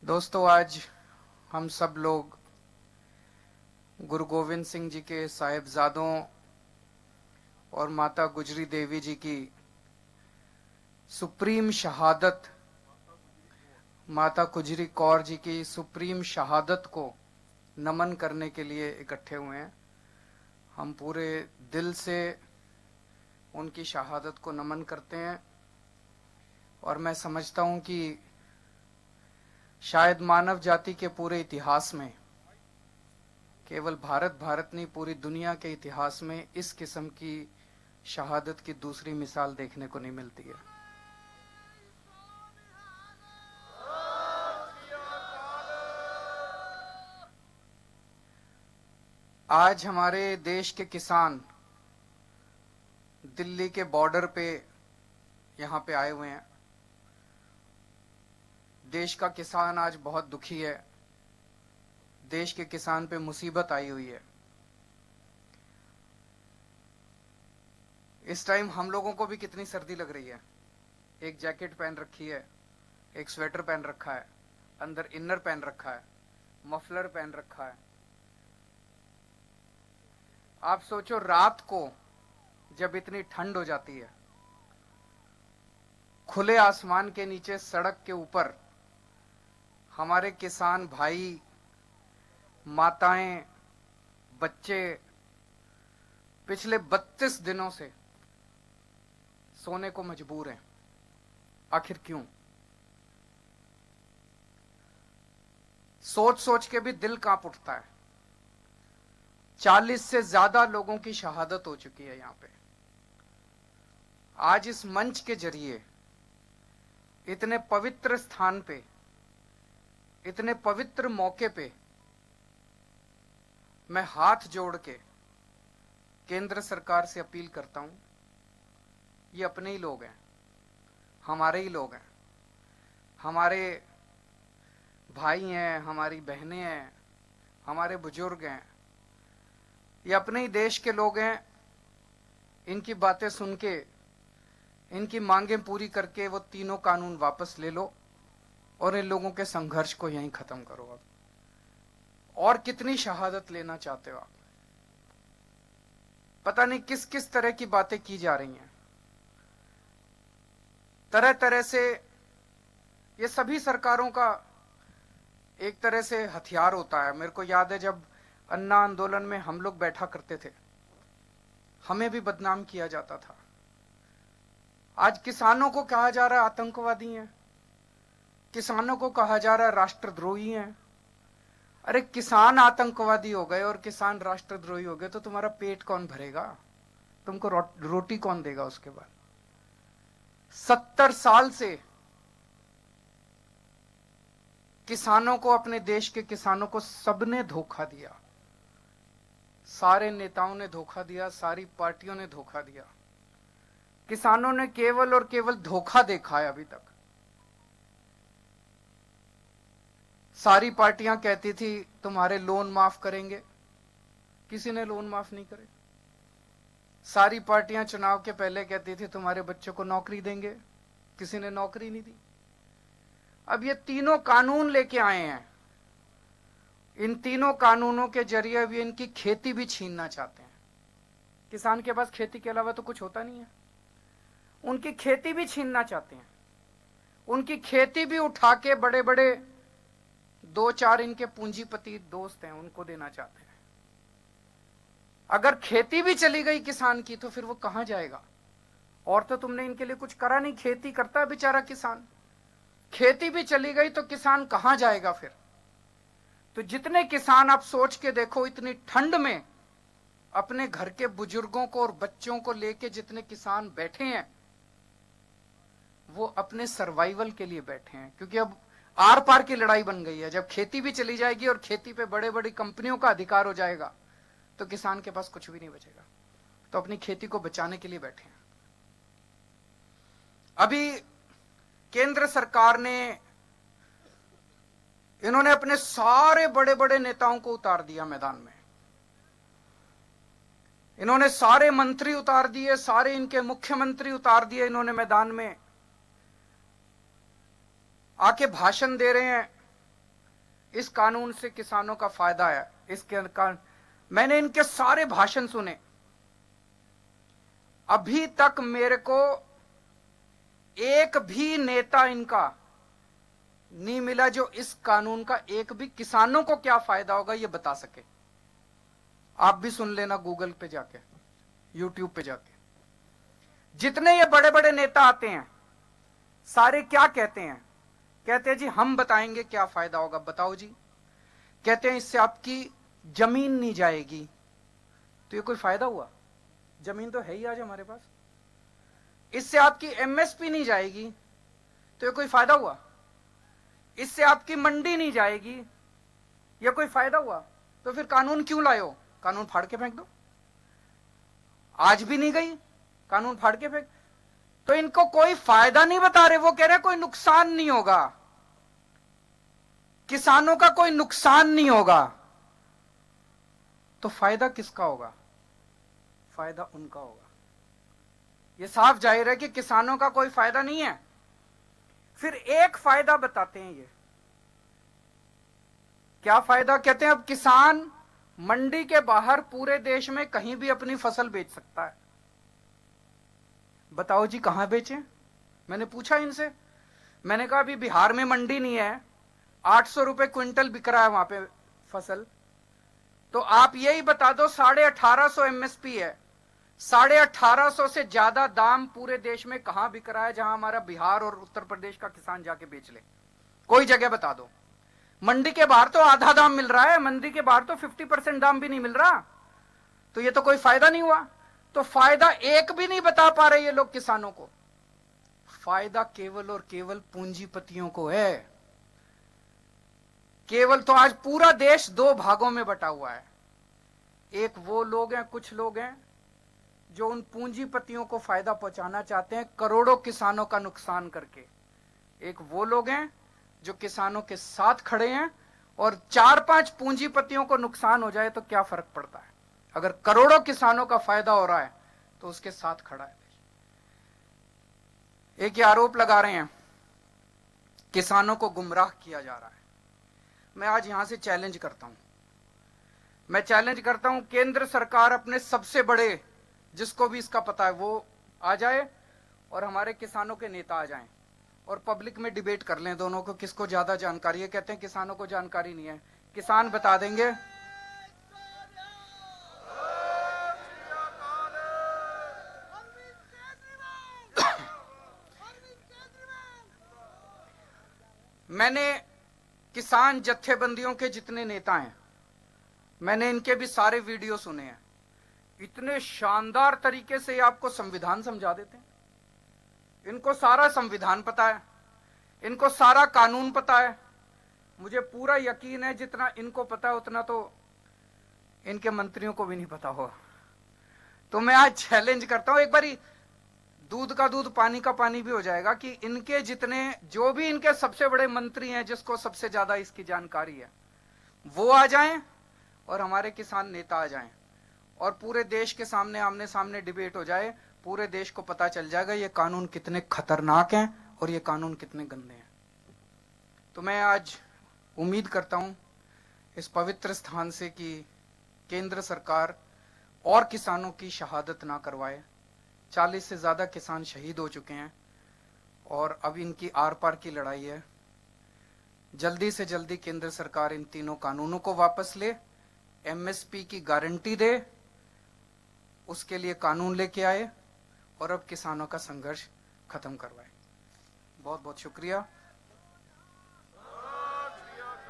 दोस्तों, आज हम सब लोग गुरु गोविंद सिंह जी के साहिबजादों और माता गुजरी देवी जी की सुप्रीम शहादत, माता गुजरी कौर जी की सुप्रीम शहादत को नमन करने के लिए इकट्ठे हुए हैं। हम पूरे दिल से उनकी शहादत को नमन करते हैं और मैं समझता हूं कि शायद मानव जाति के पूरे इतिहास में, केवल भारत नहीं पूरी दुनिया के इतिहास में इस किस्म की शहादत की दूसरी मिसाल देखने को नहीं मिलती है। आज हमारे देश के किसान दिल्ली के बॉर्डर पे यहां पे आए हुए हैं। देश का किसान आज बहुत दुखी है। देश के किसान पे मुसीबत आई हुई है। इस टाइम हम लोगों को भी कितनी सर्दी लग रही है। एक जैकेट पहन रखी है, एक स्वेटर पहन रखा है, अंदर इनर पहन रखा है, मफलर पहन रखा है। आप सोचो, रात को जब इतनी ठंड हो जाती है, खुले आसमान के नीचे सड़क के ऊपर हमारे किसान भाई, माताएं, बच्चे पिछले 32 दिनों से सोने को मजबूर हैं। आखिर क्यों? सोच सोच के भी दिल कांप उठता है। 40 से ज्यादा लोगों की शहादत हो चुकी है यहां पे। आज इस मंच के जरिए इतने पवित्र स्थान पे, इतने पवित्र मौके पे मैं हाथ जोड़ के केंद्र सरकार से अपील करता हूं, ये अपने ही लोग हैं, हमारे ही लोग हैं, हमारे भाई हैं, हमारी बहनें हैं, हमारे बुजुर्ग हैं, ये अपने ही देश के लोग हैं। इनकी बातें सुन के, इनकी मांगें पूरी करके वो तीनों कानून वापस ले लो और इन लोगों के संघर्ष को यहीं खत्म करो। अब और कितनी शहादत लेना चाहते हो आप? पता नहीं किस किस तरह की बातें की जा रही हैं। तरह तरह से ये सभी सरकारों का एक तरह से हथियार होता है। मेरे को याद है जब अन्ना आंदोलन में हम लोग बैठा करते थे, हमें भी बदनाम किया जाता था। आज किसानों को कहा जा रहा है आतंकवादी हैं, किसानों को कहा जा रहा है राष्ट्रद्रोही हैं। अरे किसान आतंकवादी हो गए और किसान राष्ट्रद्रोही हो गए तो तुम्हारा पेट कौन भरेगा? तुमको रोटी कौन देगा उसके बाद? 70 साल से किसानों को, अपने देश के किसानों को सबने धोखा दिया। सारे नेताओं ने धोखा दिया, सारी पार्टियों ने धोखा दिया। किसानों ने केवल और केवल धोखा देखा है अभी तक। सारी पार्टियां कहती थी तुम्हारे लोन माफ करेंगे, किसी ने लोन माफ नहीं करे। सारी पार्टियां चुनाव के पहले कहती थी तुम्हारे बच्चों को नौकरी देंगे, किसी ने नौकरी नहीं दी। अब ये तीनों कानून लेके आए हैं। इन तीनों कानूनों के जरिए भी इनकी खेती भी छीनना चाहते हैं। किसान के पास खेती के अलावा तो कुछ होता नहीं है, उनकी खेती भी छीनना चाहते हैं। उनकी खेती भी उठा के बड़े बड़े 2-4 इनके पूंजीपति दोस्त हैं, उनको देना चाहते हैं। अगर खेती भी चली गई किसान की तो फिर वो कहां जाएगा? और तो तुमने इनके लिए कुछ करा नहीं। खेती करता है बेचारा किसान, खेती भी चली गई तो किसान कहां जाएगा फिर? तो जितने किसान, आप सोच के देखो, इतनी ठंड में अपने घर के बुजुर्गों को और बच्चों को लेके जितने किसान बैठे हैं, वो अपने सर्वाइवल के लिए बैठे हैं। क्योंकि अब आर पार की लड़ाई बन गई है। जब खेती भी चली जाएगी और खेती पे बड़े बड़ी कंपनियों का अधिकार हो जाएगा तो किसान के पास कुछ भी नहीं बचेगा। तो अपनी खेती को बचाने के लिए बैठे हैं। अभी केंद्र सरकार ने, इन्होंने अपने सारे बड़े बड़े नेताओं को उतार दिया मैदान में। इन्होंने सारे मंत्री उतार दिए, सारे इनके मुख्यमंत्री उतार दिए इन्होंने मैदान में। आके भाषण दे रहे हैं इस कानून से किसानों का फायदा है, इसके कारण मैंने इनके सारे भाषण सुने, अभी तक मेरे को एक भी नेता इनका नहीं मिला जो इस कानून का एक भी किसानों को क्या फायदा होगा ये बता सके। आप भी सुन लेना गूगल पे जाके, यूट्यूब पे जाके। जितने ये बड़े बड़े नेता आते हैं सारे क्या कहते हैं? कहते हैं जी हम बताएंगे क्या फायदा होगा। बताओ जी। कहते हैं इससे आपकी जमीन नहीं जाएगी। तो ये कोई फायदा हुआ? जमीन तो है ही आज हमारे पास। इससे आपकी एमएसपी नहीं जाएगी, तो ये कोई फायदा हुआ? इससे आपकी मंडी नहीं जाएगी, ये कोई फायदा हुआ? तो फिर कानून क्यों लाए हो? कानून फाड़ के फेंक दो। आज भी नहीं गई, कानून फाड़ के फेंक। तो इनको कोई फायदा नहीं बता रहे, वो कह रहे कोई नुकसान नहीं होगा, किसानों का कोई नुकसान नहीं होगा। तो फायदा किसका होगा? फायदा उनका होगा। ये साफ जाहिर है कि किसानों का कोई फायदा नहीं है। फिर एक फायदा बताते हैं ये, क्या फायदा? कहते हैं अब किसान मंडी के बाहर पूरे देश में कहीं भी अपनी फसल बेच सकता है। बताओ जी कहां बेचें? मैंने पूछा इनसे, मैंने कहा अभी बिहार में मंडी नहीं है, 800 रुपए क्विंटल बिक रहा है वहां पे फसल, तो आप यही बता दो 1850 एमएसपी है, 1850 से ज्यादा दाम पूरे देश में कहां बिक रहा है जहां हमारा बिहार और उत्तर प्रदेश का किसान जाके बेच ले? कोई जगह बता दो। मंडी के बाहर तो आधा दाम मिल रहा है, मंडी के बाहर तो 50% दाम भी नहीं मिल रहा। तो ये तो कोई फायदा नहीं हुआ। तो फायदा एक भी नहीं बता पा रहे ये लोग किसानों को। फायदा केवल और केवल पूंजीपतियों को है। केवल तो आज पूरा देश दो भागों में बटा हुआ है। एक वो लोग हैं, कुछ लोग हैं जो उन पूंजीपतियों को फायदा पहुंचाना चाहते हैं करोड़ों किसानों का नुकसान करके। एक वो लोग हैं जो किसानों के साथ खड़े हैं, और 4-5 पूंजीपतियों को नुकसान हो जाए तो क्या फर्क पड़ता है? अगर करोड़ों किसानों का फायदा हो रहा है तो उसके साथ खड़ा है। एक ये आरोप लगा रहे हैं किसानों को गुमराह किया जा रहा है। मैं आज यहां से चैलेंज करता हूं, मैं चैलेंज करता हूं केंद्र सरकार अपने सबसे बड़े, जिसको भी इसका पता है वो आ जाए और हमारे किसानों के नेता आ जाएं और पब्लिक में डिबेट कर लें दोनों को, किसको ज्यादा जानकारी है। कहते हैं किसानों को जानकारी नहीं है, किसान बता देंगे। मैंने किसान जत्थेबंदियों के जितने नेता हैं, मैंने इनके भी सारे वीडियो सुने हैं। इतने शानदार तरीके से आपको संविधान समझा देते हैं। इनको सारा संविधान पता है, इनको सारा कानून पता है। मुझे पूरा यकीन है जितना इनको पता है उतना तो इनके मंत्रियों को भी नहीं पता होगा। तो मैं आज चैलेंज करता हूं, एक बारी दूध का दूध पानी का पानी भी हो जाएगा कि इनके जितने, जो भी इनके सबसे बड़े मंत्री हैं जिसको सबसे ज्यादा इसकी जानकारी है, वो आ जाएं और हमारे किसान नेता आ जाएं और पूरे देश के सामने आमने सामने डिबेट हो जाए। पूरे देश को पता चल जाएगा ये कानून कितने खतरनाक हैं और ये कानून कितने गंदे हैं। तो मैं आज उम्मीद करता हूं इस पवित्र स्थान से कि केंद्र सरकार और किसानों की शहादत ना करवाए। 40 से ज्यादा किसान शहीद हो चुके हैं और अब इनकी आर पार की लड़ाई है। जल्दी से जल्दी केंद्र सरकार इन तीनों कानूनों को वापस ले, एमएसपी की गारंटी दे, उसके लिए कानून लेके आए और अब किसानों का संघर्ष खत्म करवाए। बहुत बहुत शुक्रिया।